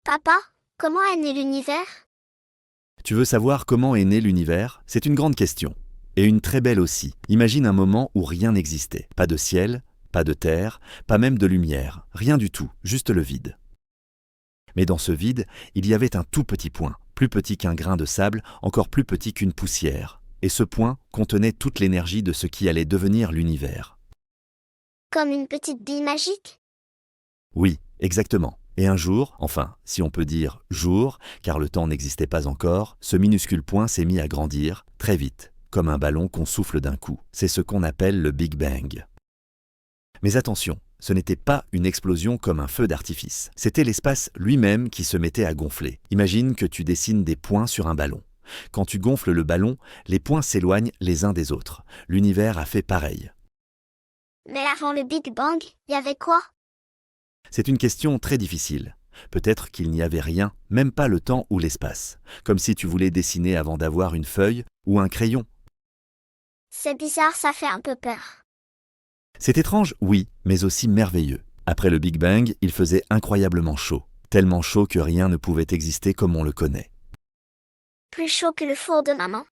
Papa, comment est né l'univers? Tu veux savoir comment est né l'univers? C'est une grande question. Et une très belle aussi. Imagine un moment où rien n'existait. Pas de ciel, pas de terre, pas même de lumière. Rien du tout, juste le vide. Mais dans ce vide, il y avait un tout petit point, plus petit qu'un grain de sable, encore plus petit qu'une poussière. Et ce point contenait toute l'énergie de ce qui allait devenir l'univers. Comme une petite bille magique? Oui, exactement. Et un jour, enfin, si on peut dire jour, car le temps n'existait pas encore, ce minuscule point s'est mis à grandir, très vite, comme un ballon qu'on souffle d'un coup. C'est ce qu'on appelle le Big Bang. Mais attention, ce n'était pas une explosion comme un feu d'artifice. C'était l'espace lui-même qui se mettait à gonfler. Imagine que tu dessines des points sur un ballon. Quand tu gonfles le ballon, les points s'éloignent les uns des autres. L'univers a fait pareil. Mais avant le Big Bang, il y avait quoi? C'est une question très difficile. Peut-être qu'il n'y avait rien, même pas le temps ou l'espace. Comme si tu voulais dessiner avant d'avoir une feuille ou un crayon. C'est bizarre, ça fait un peu peur. C'est étrange, oui, mais aussi merveilleux. Après le Big Bang, il faisait incroyablement chaud. Tellement chaud que rien ne pouvait exister comme on le connaît. Plus chaud que le four de maman.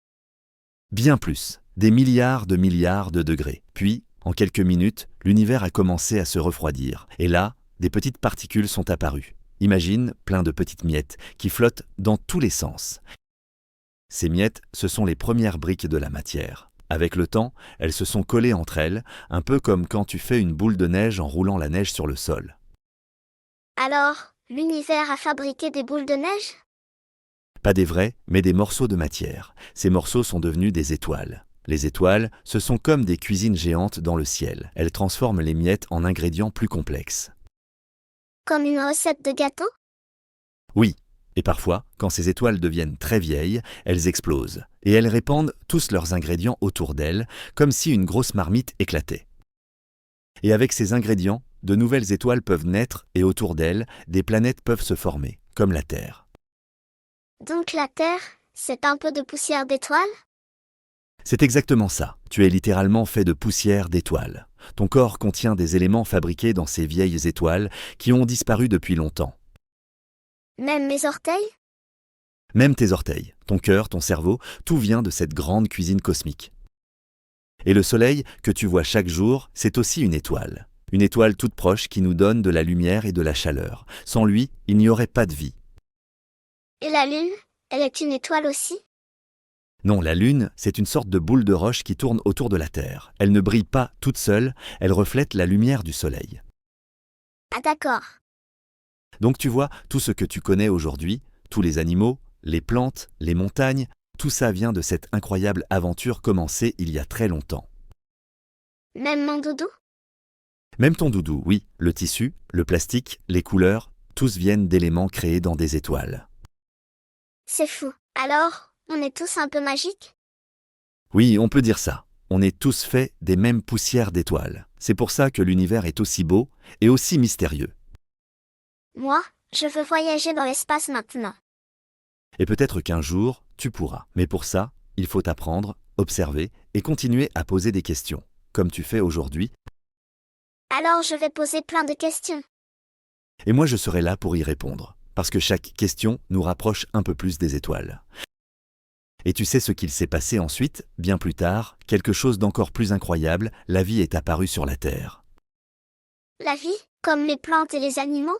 Bien plus, des milliards de degrés. Puis, en quelques minutes, l'univers a commencé à se refroidir. Et là, des petites particules sont apparues. Imagine plein de petites miettes qui flottent dans tous les sens. Ces miettes, ce sont les premières briques de la matière. Avec le temps, elles se sont collées entre elles, un peu comme quand tu fais une boule de neige en roulant la neige sur le sol. Alors, l'univers a fabriqué des boules de neige? Pas des vrais, mais des morceaux de matière. Ces morceaux sont devenus des étoiles. Les étoiles, ce sont comme des cuisines géantes dans le ciel. Elles transforment les miettes en ingrédients plus complexes. Comme une recette de gâteau? Oui, et parfois, quand ces étoiles deviennent très vieilles, elles explosent. Et elles répandent tous leurs ingrédients autour d'elles, comme si une grosse marmite éclatait. Et avec ces ingrédients, de nouvelles étoiles peuvent naître et autour d'elles, des planètes peuvent se former, comme la Terre. Donc la Terre, c'est un peu de poussière d'étoiles? C'est exactement ça. Tu es littéralement fait de poussière d'étoiles. Ton corps contient des éléments fabriqués dans ces vieilles étoiles qui ont disparu depuis longtemps. Même mes orteils? Même tes orteils, ton cœur, ton cerveau, tout vient de cette grande cuisine cosmique. Et le soleil, que tu vois chaque jour, c'est aussi une étoile. Une étoile toute proche qui nous donne de la lumière et de la chaleur. Sans lui, il n'y aurait pas de vie. Et la Lune, elle est une étoile aussi? Non, la Lune, c'est une sorte de boule de roche qui tourne autour de la Terre. Elle ne brille pas toute seule, elle reflète la lumière du soleil. Ah d'accord. Donc tu vois, tout ce que tu connais aujourd'hui, tous les animaux, les plantes, les montagnes, tout ça vient de cette incroyable aventure commencée il y a très longtemps. Même mon doudou? Même ton doudou, oui, le tissu, le plastique, les couleurs, tous viennent d'éléments créés dans des étoiles. C'est fou. Alors, on est tous un peu magiques? Oui, on peut dire ça. On est tous faits des mêmes poussières d'étoiles. C'est pour ça que l'univers est aussi beau et aussi mystérieux. Moi, je veux voyager dans l'espace maintenant. Et peut-être qu'un jour, tu pourras. Mais pour ça, il faut apprendre, observer et continuer à poser des questions, comme tu fais aujourd'hui. Alors je vais poser plein de questions. Et moi, je serai là pour y répondre, parce que chaque question nous rapproche un peu plus des étoiles. Et tu sais ce qu'il s'est passé ensuite, bien plus tard, quelque chose d'encore plus incroyable, la vie est apparue sur la Terre. La vie, comme les plantes et les animaux?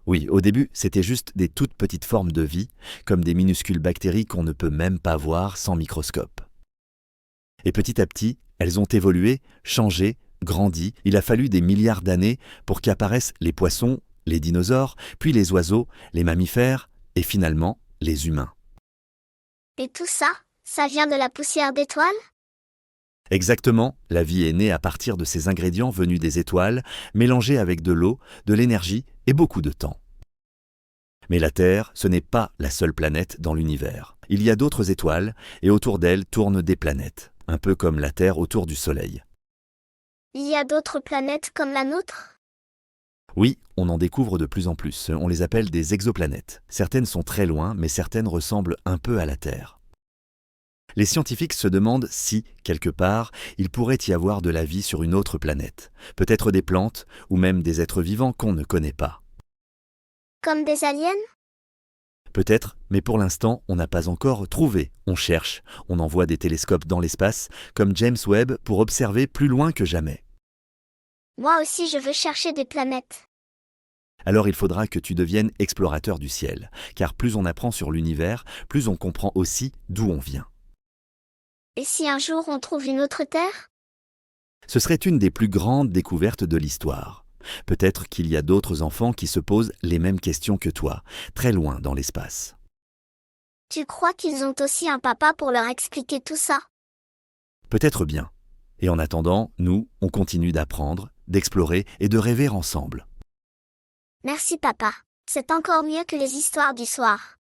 Oui, au début, c'était juste des toutes petites formes de vie, comme des minuscules bactéries qu'on ne peut même pas voir sans microscope. Et petit à petit, elles ont évolué, changé, grandi. Il a fallu des milliards d'années pour qu'apparaissent les poissons, les dinosaures, puis les oiseaux, les mammifères, et finalement, les humains. Et tout ça, ça vient de la poussière d'étoiles? Exactement, la vie est née à partir de ces ingrédients venus des étoiles, mélangés avec de l'eau, de l'énergie et beaucoup de temps. Mais la Terre, ce n'est pas la seule planète dans l'univers. Il y a d'autres étoiles, et autour d'elles tournent des planètes, un peu comme la Terre autour du Soleil. Il y a d'autres planètes comme la nôtre? Oui, on en découvre de plus en plus. On les appelle des exoplanètes. Certaines sont très loin, mais certaines ressemblent un peu à la Terre. Les scientifiques se demandent si, quelque part, il pourrait y avoir de la vie sur une autre planète. Peut-être des plantes, ou même des êtres vivants qu'on ne connaît pas. Comme des aliens? Peut-être, mais pour l'instant, on n'a pas encore trouvé. On cherche, on envoie des télescopes dans l'espace, comme James Webb, pour observer plus loin que jamais. Moi aussi je veux chercher des planètes. Alors il faudra que tu deviennes explorateur du ciel, car plus on apprend sur l'univers, plus on comprend aussi d'où on vient. Et si un jour on trouve une autre Terre? Ce serait une des plus grandes découvertes de l'histoire. Peut-être qu'il y a d'autres enfants qui se posent les mêmes questions que toi, très loin dans l'espace. Tu crois qu'ils ont aussi un papa pour leur expliquer tout ça? Peut-être bien. Et en attendant, nous, on continue d'apprendre, d'explorer et de rêver ensemble. Merci papa. C'est encore mieux que les histoires du soir.